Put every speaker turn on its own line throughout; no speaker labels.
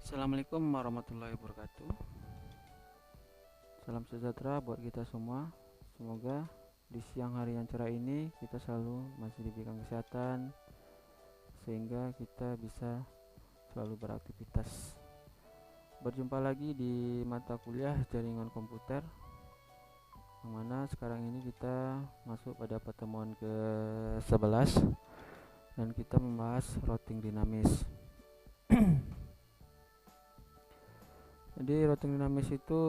Assalamualaikum warahmatullahi wabarakatuh. Salam sejahtera buat kita semua. Semoga di siang hari yang cerah ini kita selalu masih diberikan kesehatan sehingga kita bisa selalu beraktivitas. Berjumpa lagi di mata kuliah jaringan komputer, yang mana sekarang ini kita masuk pada pertemuan ke-11 dan kita membahas routing dinamis. Jadi routing dinamis itu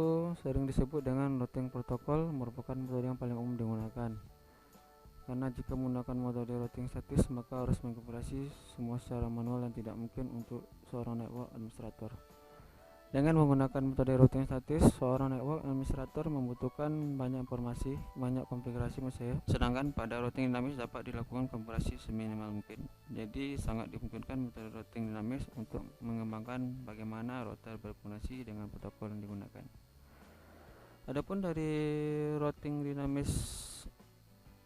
sering disebut dengan routing protokol, merupakan metode yang paling umum digunakan. Karena jika menggunakan metode routing statis, maka harus mengkonfigurasi semua secara manual dan tidak mungkin untuk seorang network administrator. Dengan menggunakan metode routing statis, seorang network administrator membutuhkan banyak informasi, banyak konfigurasi misalnya. Sedangkan pada routing dinamis dapat dilakukan konfigurasi seminimal mungkin. Jadi sangat dimungkinkan metode routing dinamis untuk mengembangkan bagaimana router berkomunikasi dengan protokol yang digunakan. Adapun dari routing dinamis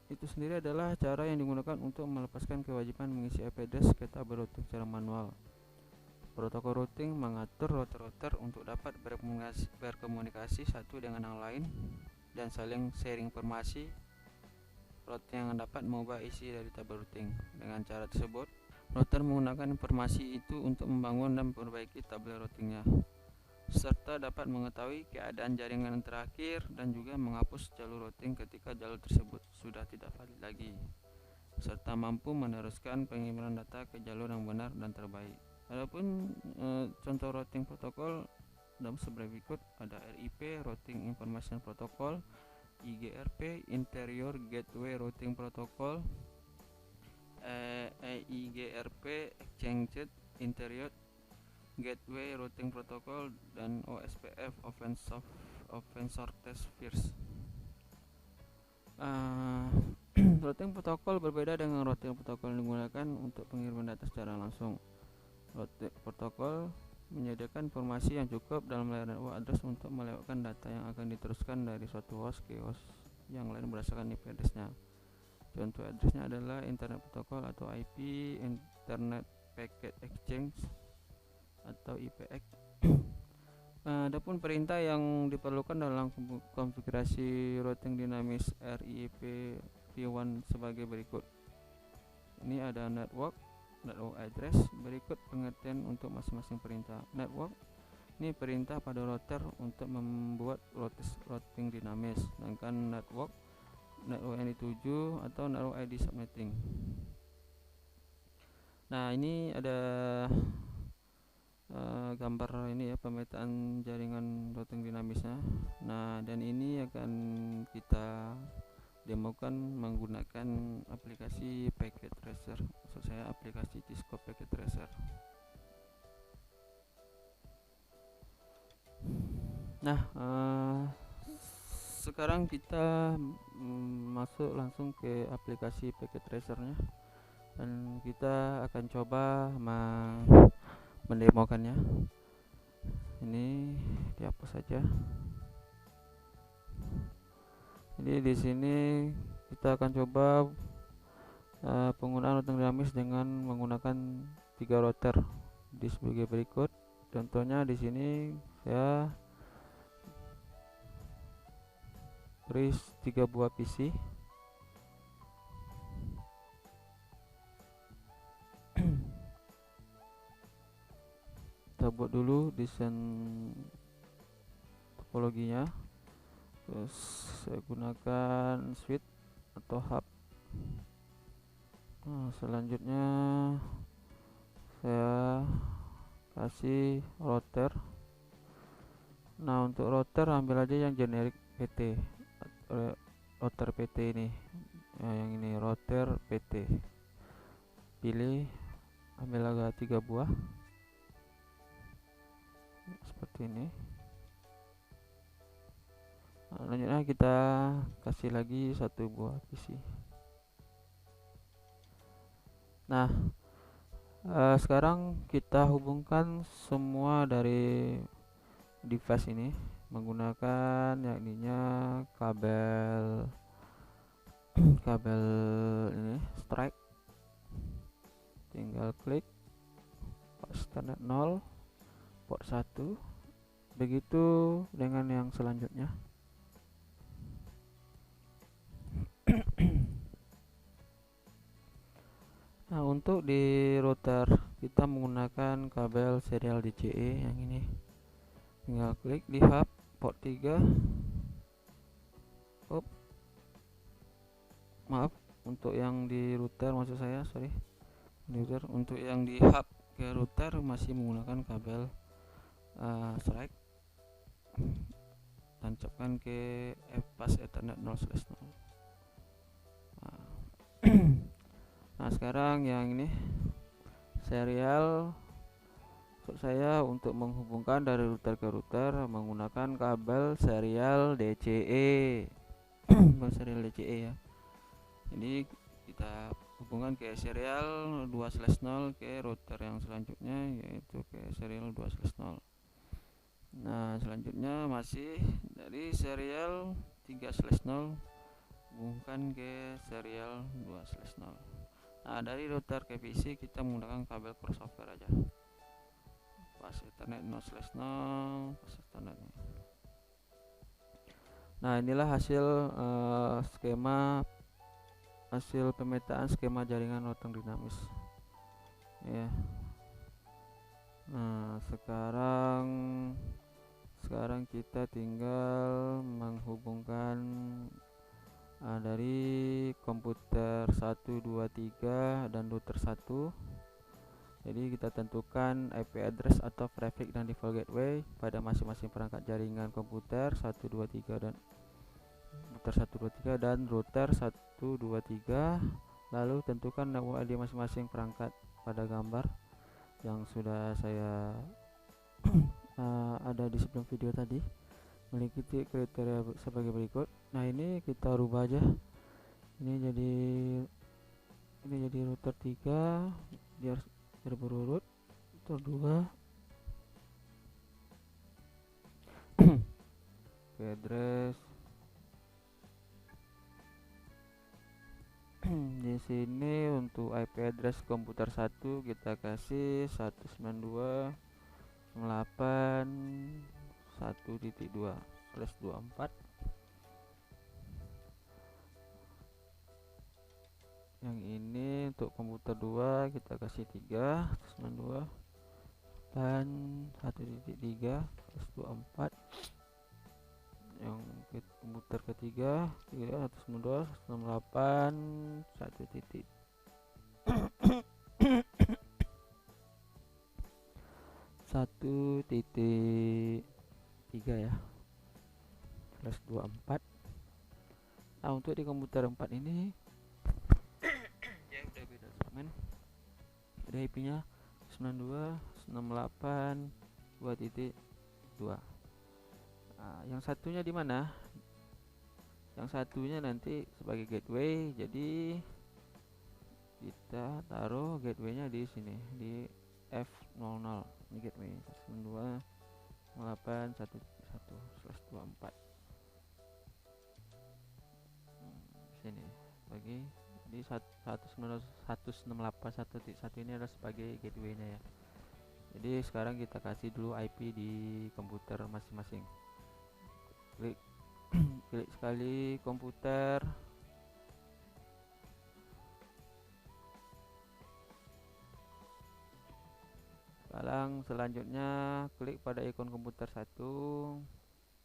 itu sendiri adalah cara yang digunakan untuk melepaskan kewajiban mengisi IP address ke tabel routing secara manual. Protokol routing mengatur router-router untuk dapat berkomunikasi satu dengan yang lain dan saling sharing informasi routing yang dapat mengubah isi dari tabel routing. Dengan cara tersebut, router menggunakan informasi itu untuk membangun dan memperbaiki tabel routingnya, serta dapat mengetahui keadaan jaringan terakhir dan juga menghapus jalur routing ketika jalur tersebut sudah tidak valid lagi, serta mampu meneruskan pengiriman data ke jalur yang benar dan terbaik. Adapun contoh routing protokol dalam sebagai berikut ada RIP Routing Information Protocol, IGRP Interior Gateway Routing Protocol, EIGRP Exchanged Interior Gateway Routing Protocol, dan OSPF Open Shortest First. Routing protokol berbeda dengan routing protokol yang digunakan untuk pengiriman data secara langsung. Routing protokol menyediakan informasi yang cukup dalam layar network address untuk melewatkan data yang akan diteruskan dari suatu host ke host yang lain berdasarkan IP address-nya. Contoh address-nya adalah Internet Protocol atau IP, Internet Packet Exchange atau IPX. Adapun perintah yang diperlukan dalam konfigurasi routing dinamis RIP V1 sebagai berikut. Ini ada network address. Berikut pengertian untuk masing-masing perintah. Network ini perintah pada router untuk membuat routing dinamis, sedangkan network ID7 atau network ID subnetting. Nah, ini ada gambar ini ya, pemetaan jaringan routing dinamisnya. Nah, dan ini akan kita demokan menggunakan aplikasi Packet Tracer, maksud saya aplikasi Cisco Packet Tracer. Nah, sekarang kita masuk langsung ke aplikasi Packet Tracernya dan kita akan coba mendemokannya. Ini dihapus saja. Jadi di sini kita akan coba penggunaan routing dinamis dengan menggunakan 3 router di sebagai berikut. Contohnya di sini saya beri 3 buah PC. Kita buat dulu desain topologinya. Terus saya gunakan switch atau hub. Selanjutnya saya kasih router. Nah, untuk router ambil aja yang generik PT, router PT ini. Yang ini router PT. Pilih, ambil agak 3 buah seperti ini. Selanjutnya kita kasih lagi 1 buah PC. Nah, sekarang kita hubungkan semua dari device ini menggunakan yakninya kabel ini strike. Tinggal klik Ethernet 0, port 1. Begitu dengan yang selanjutnya. Nah, untuk di router kita menggunakan kabel serial DCE yang ini. Tinggal klik di hub port 3. Maaf, untuk yang di router maksud saya, sorry. Router, untuk yang di hub ke router masih menggunakan kabel strike. Tancapkan ke pas Ethernet 0/0. Nah, sekarang yang ini serial saya untuk menghubungkan dari router ke router menggunakan kabel serial DCE. Kabel serial DCE ya. Jadi kita hubungkan ke serial 2/0 ke router yang selanjutnya, yaitu ke serial 2/0. Nah, selanjutnya masih dari serial 3/0 hubungkan ke serial 2/0. Nah, dari router ke PC kita menggunakan kabel crossover aja. Pas Ethernet 0/0, pas Ethernet. Nah, inilah hasil hasil pemetaan skema jaringan router dinamis. Ya. Nah, sekarang kita tinggal menghubungkan dari komputer 1, 2, 3 dan router 1. Jadi kita tentukan IP address atau prefix dan default gateway pada masing-masing perangkat jaringan komputer 1, 2, 3 dan router 1, 2, 3 dan router 1, 2, 3. Lalu tentukan nama ID masing-masing perangkat pada gambar yang sudah saya ada di sebelum video tadi. Mengikuti kriteria sebagai berikut. Nah, ini kita rubah aja. Ini jadi router 3 biar berurut. Router 2 address di sini untuk IP address komputer 1 kita kasih 192.168.1.2/24. Yang ini untuk komputer 2 kita kasih 3.192.1.3/24. Yang komputer ketiga 1.3 ya, /24. Nah, untuk di komputer 4 ini ya udah beda segmen. Ada IP-nya 92.168.2.2. Nah, yang satunya di mana? Yang satunya nanti sebagai gateway, jadi kita taruh gateway-nya di sini di F00. Ini gateway 92.168.1.1/24. Sini bagi di 192.168.1.1 ini adalah sebagai gateway-nya ya. Jadi sekarang kita kasih dulu IP di komputer masing-masing. Klik sekali komputer. Selanjutnya klik pada ikon komputer 1.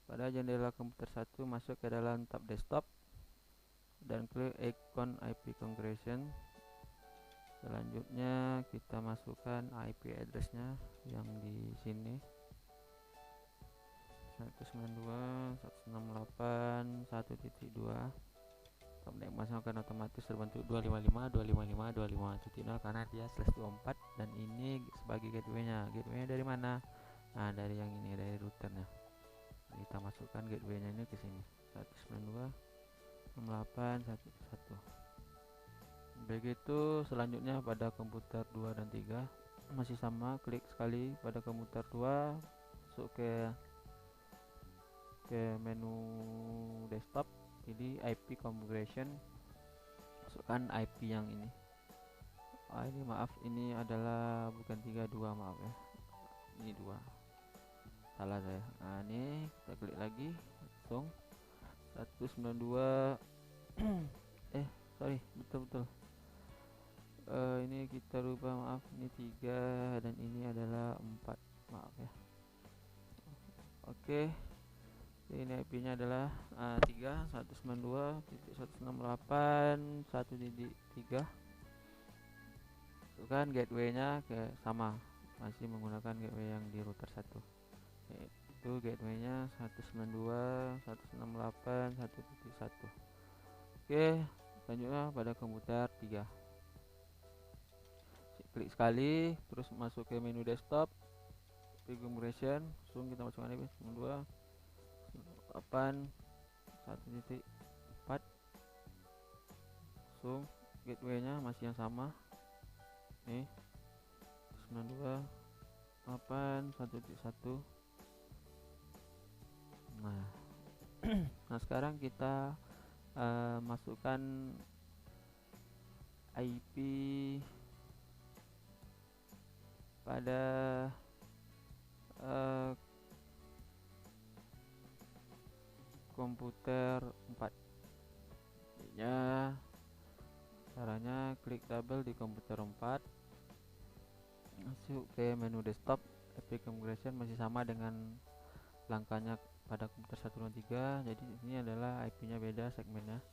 Pada jendela komputer 1 masuk ke dalam tab desktop dan klik ikon IP configuration. Selanjutnya kita masukkan IP address-nya yang di sini 192.168.1.2. Masuk akan otomatis terbentuk 255.255.255.0 karena dia /24 dan ini sebagai gateway-nya. Gateway-nya dari mana? Nah, dari yang ini, dari routernya. Kita masukkan gateway-nya ini ke sini 192.168.1.1. Begitu selanjutnya pada komputer 2 dan 3 masih sama, klik sekali pada komputer 2, masuk ke menu desktop, pilih IP configuration, masukkan IP yang ini. Ini maaf, ini adalah bukan 32, maaf ya, ini 2. salah saya. Nah, ini kita klik lagi langsung 192 sorry, betul ini kita rubah, maaf, ini 3 dan ini adalah 4, maaf ya. Oke, ini IP nya adalah 3 192.168.1.3. Kan gateway nya sama, masih menggunakan gateway yang di router 1, yaitu gateway nya 192.168.1.1. Oke, selanjutnya pada komputer 3, klik sekali terus masuk ke menu desktop, configuration, langsung kita masukkan IP 192.168.1.4. langsung gateway nya masih yang sama nih, 192.168.1.1. Nah sekarang kita masukkan IP pada komputer 4 ya. Caranya klik double di komputer 4, masuk ke menu desktop, IP configuration masih sama dengan langkahnya pada komputer 103. Jadi ini adalah IP nya beda segmennya.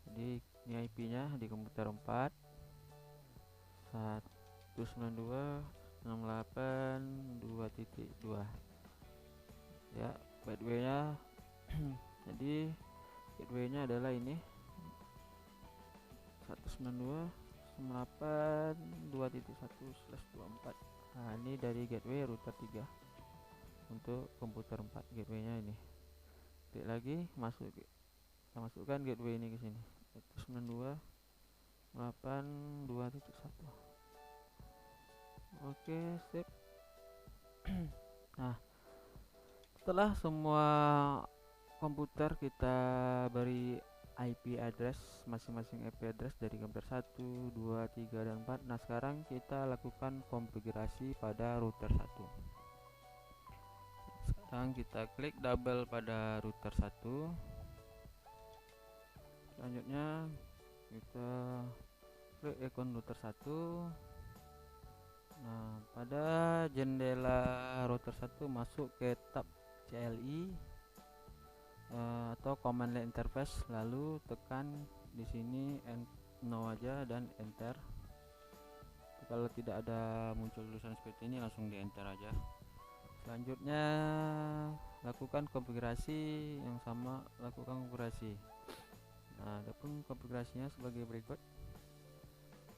Jadi ini IP nya di komputer 4 192.168.2.2 ya. Gateway nya jadi gateway nya adalah ini 192.168.2.1/24. Nah ini dari gateway router 3 untuk komputer 4, gateway nya ini. Klik lagi, kita masukkan gateway ini ke sini, 192.8.2.1. Oke, sip. Nah setelah semua komputer kita beri IP address, masing-masing IP address dari komputer 1, 2, 3, dan 4. Nah sekarang kita lakukan konfigurasi pada router 1. Sekarang kita klik double pada router 1. Selanjutnya kita klik ikon router 1. Nah pada jendela router 1 masuk ke tab CLI atau command line interface, lalu tekan di sini no aja dan enter. Kalau tidak ada muncul tulisan seperti ini, langsung di enter aja. Selanjutnya lakukan konfigurasi yang sama, lakukan konfigurasi. Nah adapun konfigurasinya sebagai berikut.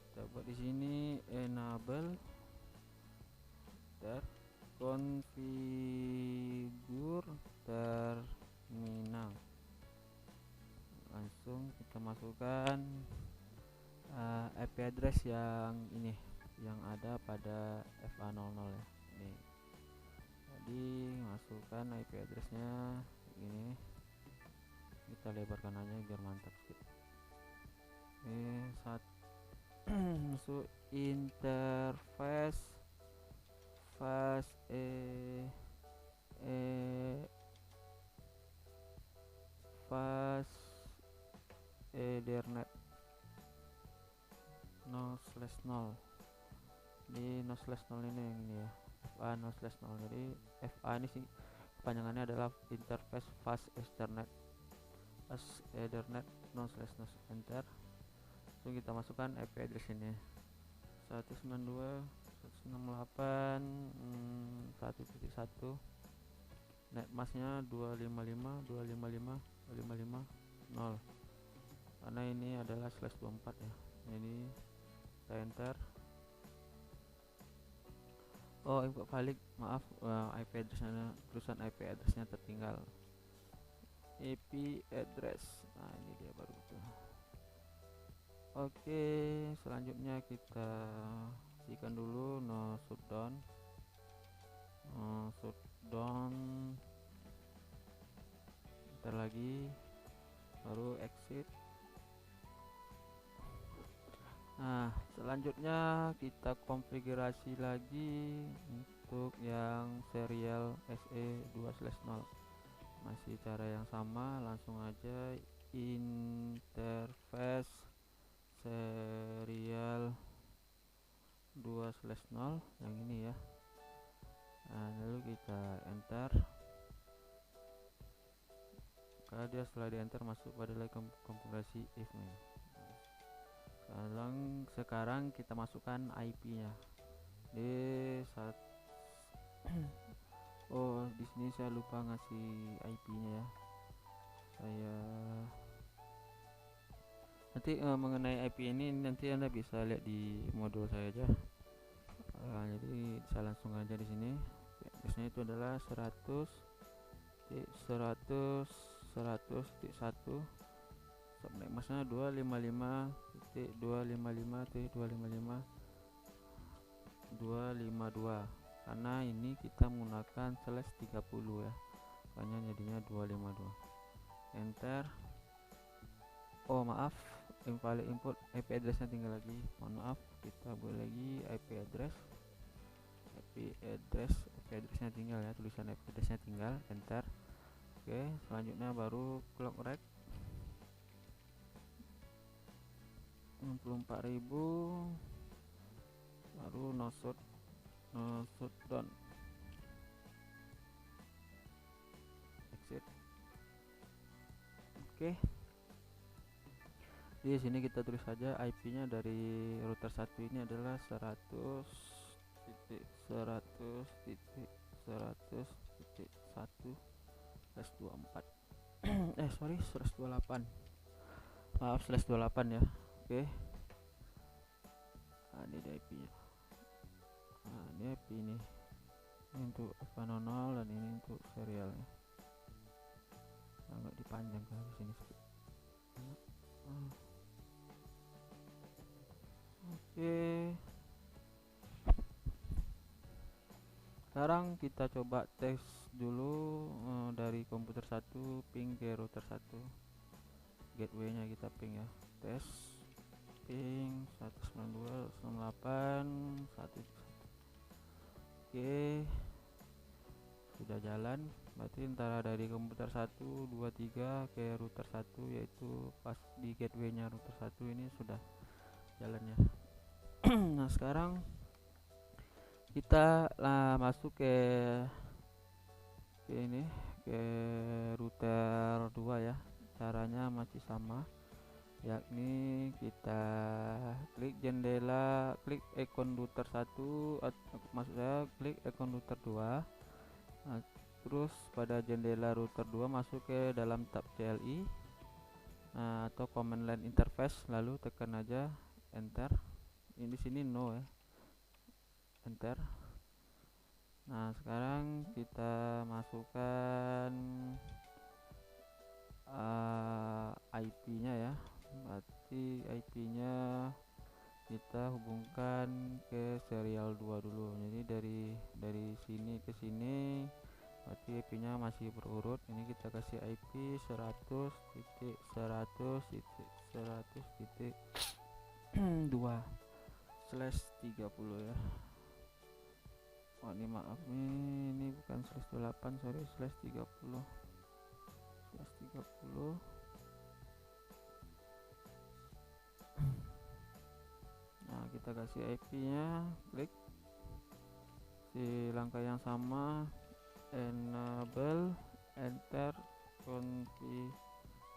Kita buat di sini enable configure terminal. Langsung kita masukkan IP address yang ini, yang ada pada FA00 ya. Ini. Jadi masukkan IP addressnya ini, kita lebarkan aja biar mantap sedikit. Ini masuk interface fast Ethernet 0/0. Di 0/0 ini ya, FA 0/0. Jadi FA ini sih kepanjangannya adalah interface fast Ethernet 0/0. Enter. Lalu kita masukkan IP address ini 192.168.1.1. netmasknya 255.255.255.0, karena ini adalah /24 ya. Ini kita enter. Oh input valid, maaf, IP addressnya, tulisan IP addressnya tertinggal. IP address, nah ini dia baru tuh. Oke, selanjutnya kita pastikan dulu no shutdown, bentar lagi baru exit. Nah, selanjutnya kita konfigurasi lagi untuk yang serial SE2/0. Masih cara yang sama, langsung aja interface serial 2/0 yang ini ya. Nah, lalu kita enter. Karena dia setelah di enter masuk pada konfigurasi if nih. Sekarang kita masukkan IP-nya di saat oh, di sini saya lupa ngasih IP-nya ya. Saya nanti mengenai IP ini nanti Anda bisa lihat di modul saya aja. Jadi saya langsung aja di sini. Biasanya itu adalah 100.100.100.1 subnet masknya 255.255.255.252 karena ini kita menggunakan /30 ya, makanya jadinya 252. Enter. Oh maaf, invalid input, IP addressnya tinggal lagi, mohon maaf. Kita boleh lagi IP addressnya tinggal ya, tulisan IP addressnya tinggal. Enter. Oke, selanjutnya baru clock rate 64.000, baru no shutdown, exit. Oke, di sini kita tulis saja IP-nya dari router 1 ini adalah 100.100.100.1/24 sorry 128, maaf 128 ya. Oke, nah, ini IP-nya. Nah, ini IP ini untuk F00 dan ini untuk serialnya. Agak dipanjang ke sini sedikit. Oke. Sekarang kita coba tes dulu dari komputer 1 ping ke router 1. Gateway-nya kita ping ya. Tes ping 192.168.1. Oke. Sudah jalan. Berarti antara dari komputer 1 2 3 ke router 1, yaitu pas di gateway-nya router 1 ini sudah jalannya. Nah, sekarang kita masuk ke ini, ke router 2 ya. Caranya masih sama, yakni kita klik jendela, klik icon router 1, maksud saya klik icon router 2. Nah, terus pada jendela router 2 masuk ke dalam tab CLI atau command line interface, lalu tekan aja enter. Ini di sini no ya, enter. Nah, sekarang kita masukkan IP-nya ya. Berarti IP-nya kita hubungkan ke serial 2 dulu. Jadi dari sini ke sini berarti IP-nya masih berurut. Ini kita kasih IP 100.100.2/30 ya. Oh, ini maaf ini bukan /28, sorry, /30. Nah, kita kasih IP-nya, klik si langkah yang sama, enable, enter,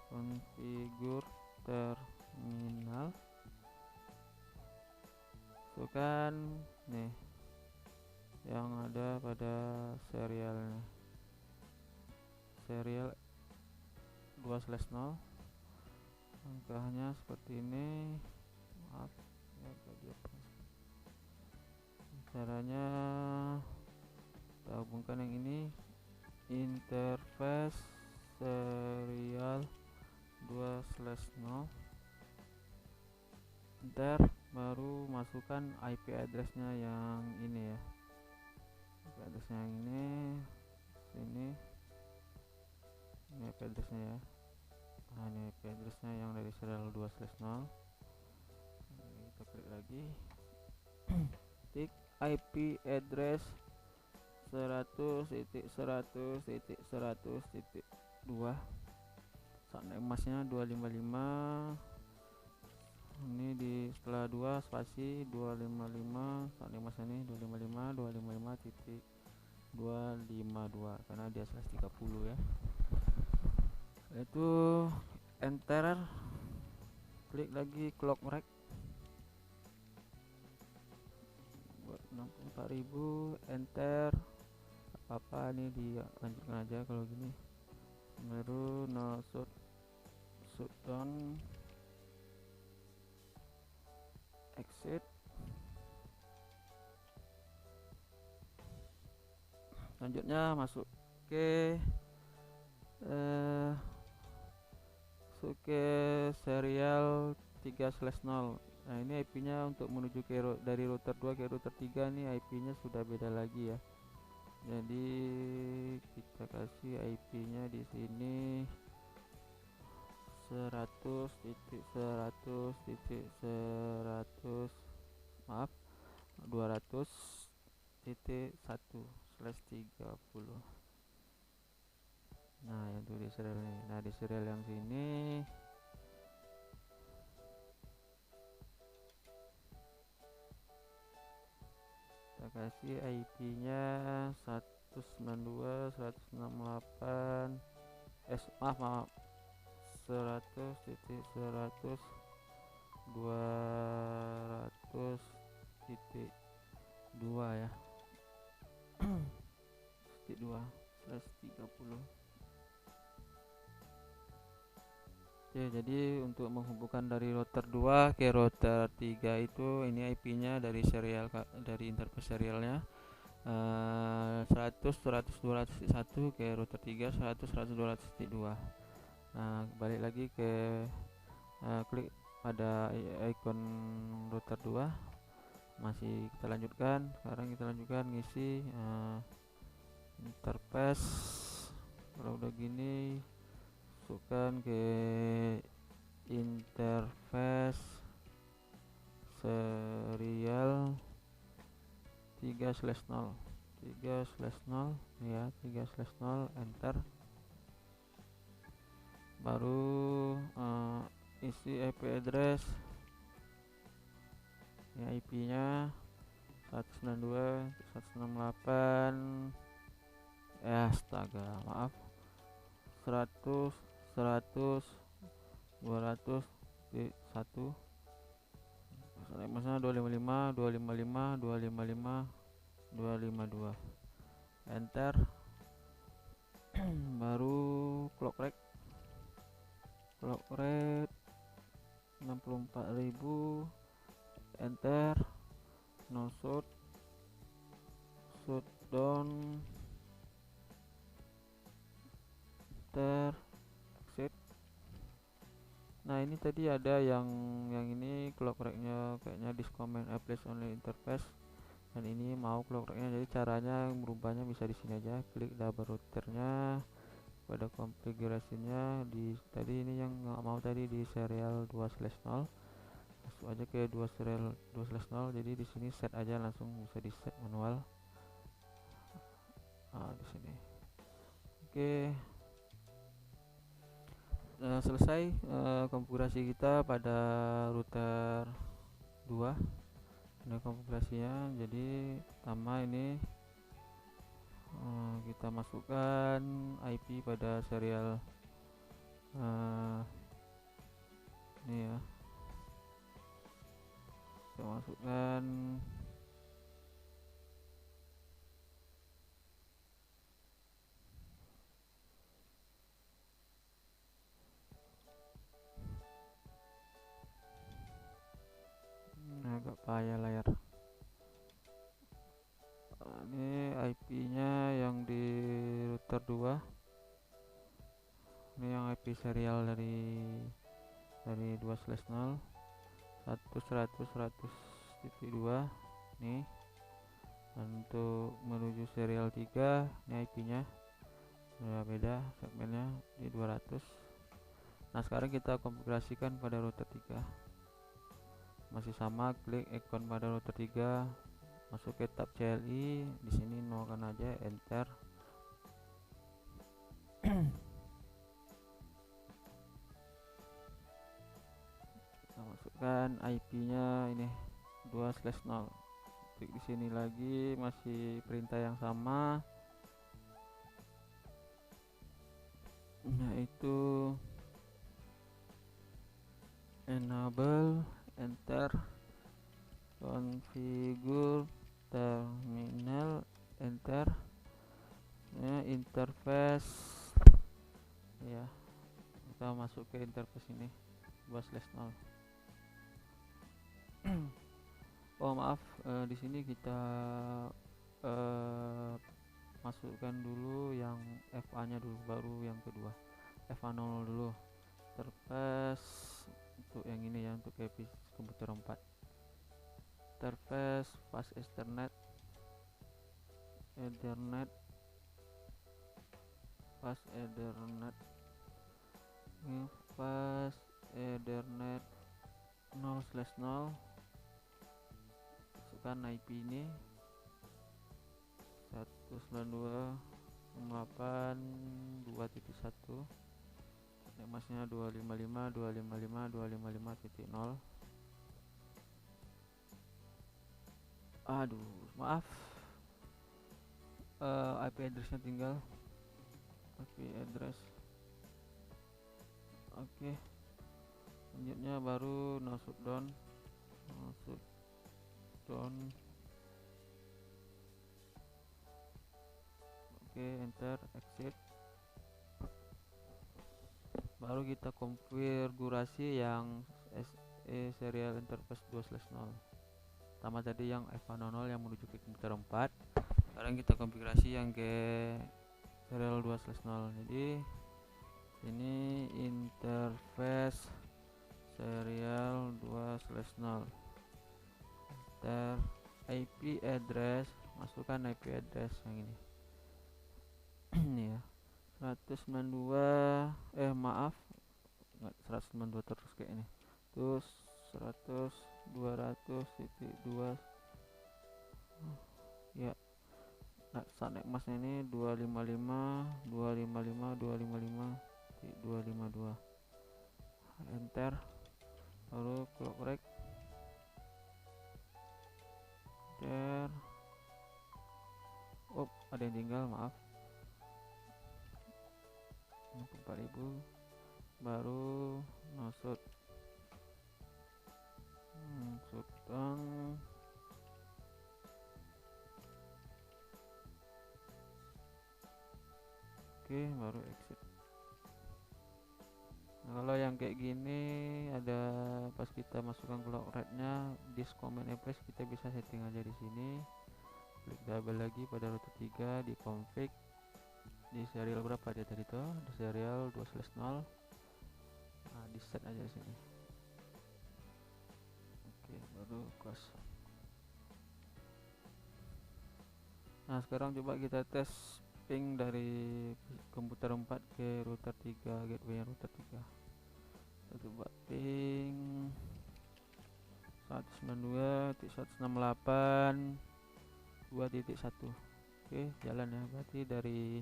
configure terminal. Masukkan nih yang ada pada serialnya, serial 2/0. Langkahnya seperti ini. Maaf ya, caranya kita hubungkan yang ini, interface serial 2/0. Enter, baru masukkan IP addressnya yang ini ya. IP addressnya yang ini, sini. Ini IP addressnya ya. Nah, ini IP addressnya yang dari serial 2/0. kita klik lagi. Tik IP address 100.100.100.2. Saat emasnya 255. Ini di setelah 2 spasi 255. Saat emasnya ini 255 karena dia slash 30 ya. Itu enter, klik lagi clock rate buat 64.000, enter. Apa ini dilanjutkan aja kalau gini. Baru no shutdown, exit. Selanjutnya masuk ke serial 3/0. Nah ini IP nya untuk menuju ke dari router 2 ke router 3 nih, IP nya sudah beda lagi ya. Jadi kita kasih IP nya di sini 100.100.100 maaf 200.1/30. Nah itu di serial ini. Nah di serial yang sini kita kasih IP nya 192.168 maaf 100.100.200.2 ya. 2/30. Oke, jadi untuk menghubungkan dari router 2 ke router 3 itu ini IP nya dari serial, dari interface serialnya 100.100.200.1 ke router 3 100.100.200.2. Nah balik lagi ke klik pada icon router 2, masih kita lanjutkan. Sekarang kita lanjutkan ngisi interface. Kalau udah gini masukkan ke interface serial 3/0 ya, 3/0, enter. Baru isi IP address ya, IP nya 192.168 astaga maaf 100.200.1 maksudnya 255, enter. Baru clock rate 64.000, enter. No shutdown, enter, exit. Nah ini tadi ada yang ini clock rate nya kayaknya discommand apply only interface, dan ini mau clock rate nya. Jadi caranya merubahnya bisa di sini aja, klik double routernya, pada konfigurasinya di tadi ini yang nggak mau tadi di serial 2/0, masuk aja ke serial 2/0. Jadi di sini set aja, langsung bisa di set manual di sini. Oke. Selesai konfigurasi kita pada router 2. Ini konfigurasinya. Jadi pertama ini kita masukkan IP pada serial ini ya, kita masukkan agak payah layar. Ini IP nya yang di router 2, ini yang IP serial dari 2/0 100.100.100.2 nih. Untuk menuju serial 3 ini IP nya beda segmennya di 200. Nah sekarang kita konfigurasikan pada router 3. masih sama, klik ikon pada router 3, masuk ke tab CLI, di sini nolkan aja, enter. Kita masukkan IP-nya ini 2/0. Klik di sini lagi, masih perintah yang sama, yaitu enable, enter, configure terminal, enter, ya, interface, ya kita masuk ke interface ini 2/0. Oh maaf, di sini kita masukkan dulu yang FA nya dulu, baru yang kedua FA00 dulu. Interface untuk yang ini ya, untuk komputer 4. Interface fast Ethernet, fast Ethernet, fast Ethernet 0/0. Masukkan IP ini 192.8.2.1, masnya 255.255.255.0. Aduh maaf, IP addressnya tinggal, IP address. Oke, selanjutnya baru no shutdown. Oke, enter, exit. Baru kita konfigurasi yang serial interface 2/0 sama tadi yang FA00 yang menuju ke komputer 4. Sekarang kita konfigurasi yang ke serial 2/0. Jadi ini interface serial 2/0, enter IP address, masukkan IP address yang ini ini ya, 192 maaf, 192 terus kayak ini, terus 200.2 ya. Nah, saat masnya ini 255.255.255.252, enter, baru correct, enter. Oh, ada yang tinggal, maaf, 4.000, baru no shutdown. Oke, baru exit. Nah, kalau yang kayak gini ada pas kita masukkan clock rate-nya, disk command address kita bisa setting aja di sini. Klik double lagi pada router 3, di config, di serial berapa dia tadi tuh, di serial 2/0. Nah, di set aja sini. Oke, baru close. Nah, sekarang coba kita tes ping dari komputer 4 ke router 3, gateway router 3. Kita coba ping 192.168.2.1. Oke, jalan ya, berarti dari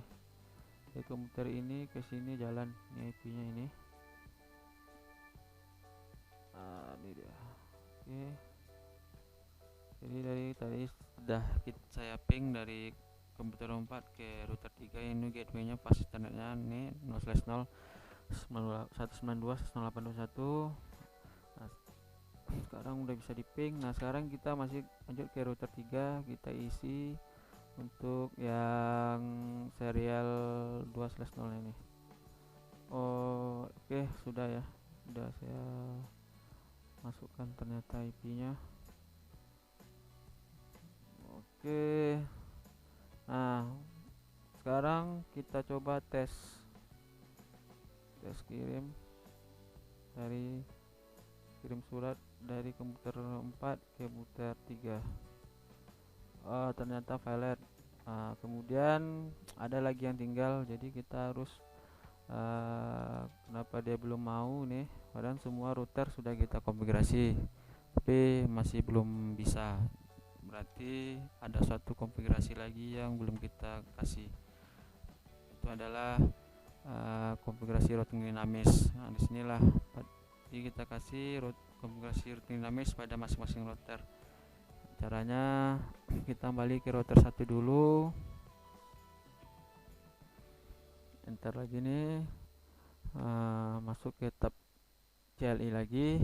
komputer ini ke sini jalan. Ini IP nya ini. Ini dia. Oke, jadi dari tadi sudah saya ping dari komputer 4 ke router 3, ini gateway nya pas internetnya ini 0/0 192.168.21. Nah, sekarang udah bisa di ping. Nah, sekarang kita masih lanjut ke router 3, kita isi untuk yang serial 2/0 ini. Oh, oke, sudah ya, sudah saya masukkan ternyata IP nya. Oke, nah sekarang kita coba tes kirim surat dari komputer 4 ke komputer 3. Oh, ternyata valid. Nah, kemudian ada lagi yang tinggal, jadi kita harus kenapa dia belum mau nih, padahal semua router sudah kita konfigurasi. tapi masih belum bisa. Berarti ada suatu konfigurasi lagi yang belum kita kasih. Itu adalah konfigurasi routing dinamis. Nah, disinilah jadi kita kasih konfigurasi routing dinamis pada masing-masing router. Caranya kita kembali ke router 1 dulu, enter lagi nih, masuk ke tab CLI lagi,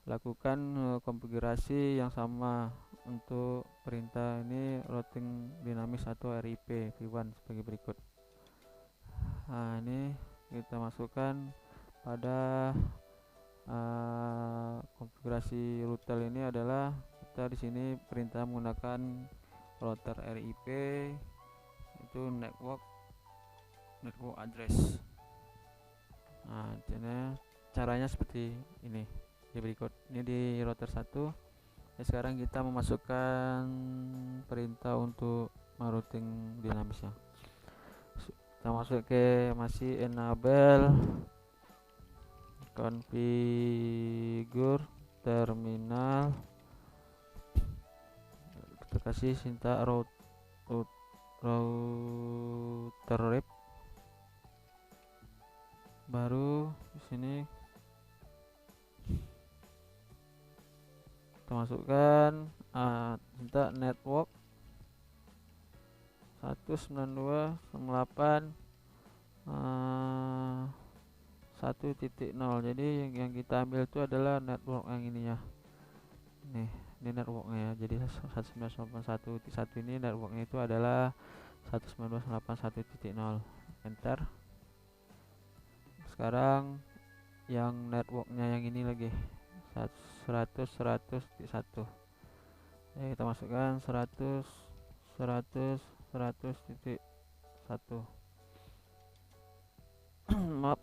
lakukan konfigurasi yang sama untuk perintah ini routing dinamis atau RIP v1 sebagai berikut. Nah, ini kita masukkan pada konfigurasi router ini adalah kita di sini perintah menggunakan router RIP itu network address. Nah, caranya seperti ini di berikut. Ini di router 1. Ya, sekarang kita memasukkan perintah untuk routing dinamisnya. Kita masuk ke masih enable configure terminal, kita kasih sinta router rep, baru di sini kita masukkan sinta network 192.168.1.0. Jadi yang kita ambil itu adalah network yang ini ya. Nih, ini networknya ya. Jadi 192.1.1 ini networknya itu adalah 192.168.1.0. Enter. Sekarang yang networknya yang ini lagi 100.100.1. Ya, kita masukkan 100.100.100.1. Maaf,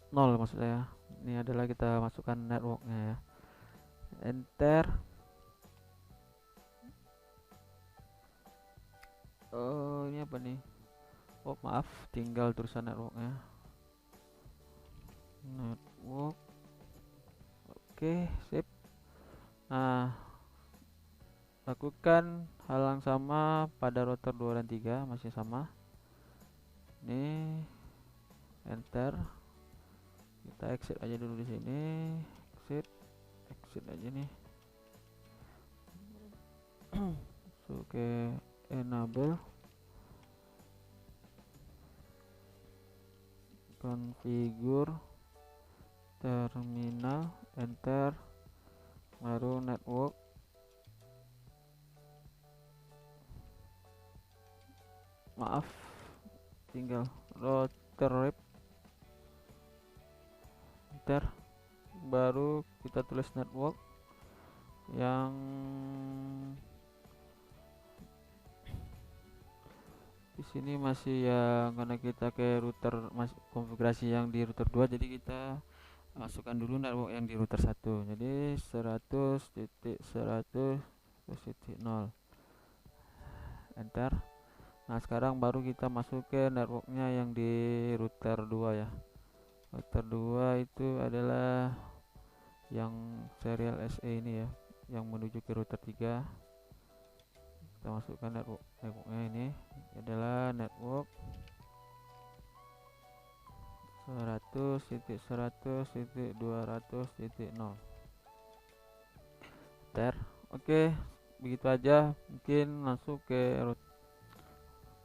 0 maksud saya. Ini adalah kita masukkan networknya ya. Enter. Ini apa nih? Oh maaf, tinggal tulisan networknya. Network. Oke, sip. Nah, lakukan hal yang sama pada router 2 dan 3, masih sama. Ini enter. Kita exit aja dulu di sini. Exit aja nih. Oke, enable configure terminal, enter, baru network, maaf tinggal router rep, enter, baru kita tulis network yang di sini masih ya, karena kita ke router konfigurasi yang di router 2, jadi kita masukkan dulu network yang di router 1. Jadi 100.100.0, enter. Nah, sekarang baru kita masuk ke networknya yang di router 2 ya. Router 2 itu adalah yang serial SE ini ya, yang menuju ke router 3. Kita masukkan networknya ini adalah network 100.100.200.0. Enter. Oke, begitu aja. Mungkin masuk ke router.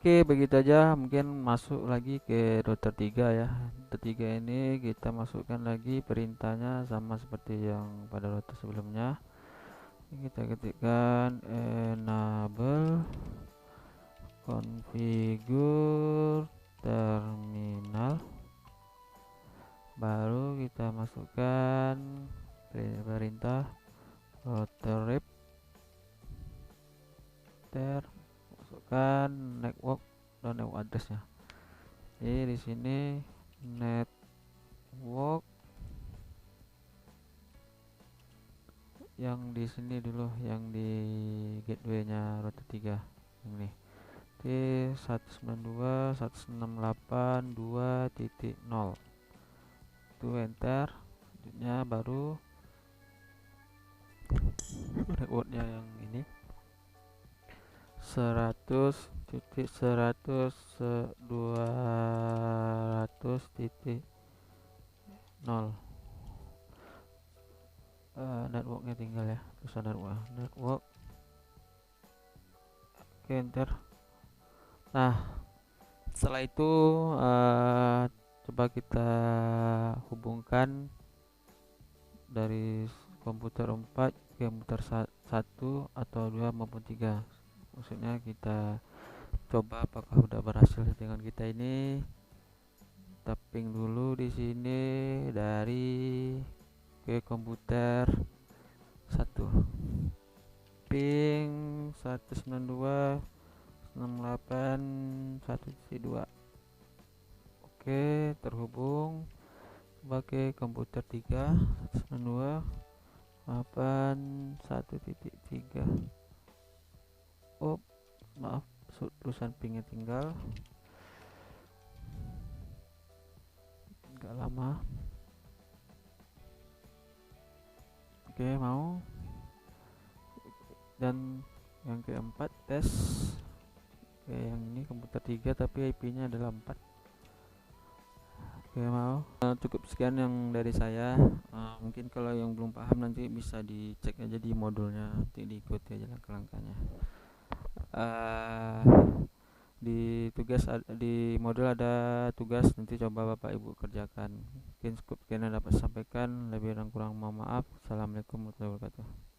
Oke, begitu aja. Mungkin masuk lagi ke router 3 ya. Router 3 ini kita masukkan lagi perintahnya sama seperti yang pada router sebelumnya. Kita ketikkan enable configure terminal, baru kita masukkan perintah router rep, enter, masukkan network dan network addressnya. Jadi di sini network yang di sini dulu, yang di gateway-nya router 3 ini. Oke, 192.168.2.0. Itu enter. Selanjutnya baru networknya yang ini 100.100.200.0 networknya tinggal ya, terus network. Oke, enter. Nah, setelah itu coba kita hubungkan dari komputer 4 ke komputer 1 atau 2 maupun 3. Maksudnya kita coba apakah udah berhasil dengan kita ini. Tapping dulu di sini dari ke komputer 1. Ping 192.168.1.2. Oke, terhubung. Sebagai komputer 3 192.8.1.3. Oh, maaf, tulisan pingnya tinggal. Agak lama. Oke, mau. Dan yang keempat tes. Oke, yang ini komputer 3 tapi IP-nya adalah 4. Oke, mau. Cukup sekian yang dari saya. Mungkin kalau yang belum paham nanti bisa dicek aja di modulnya, nanti diikuti aja langkah-langkahnya. Di modul ada tugas, nanti coba Bapak Ibu kerjakan. Mungkin cukup sekian yang dapat sampaikan, lebih dan kurang mohon maaf. Assalamualaikum warahmatullahi wabarakatuh.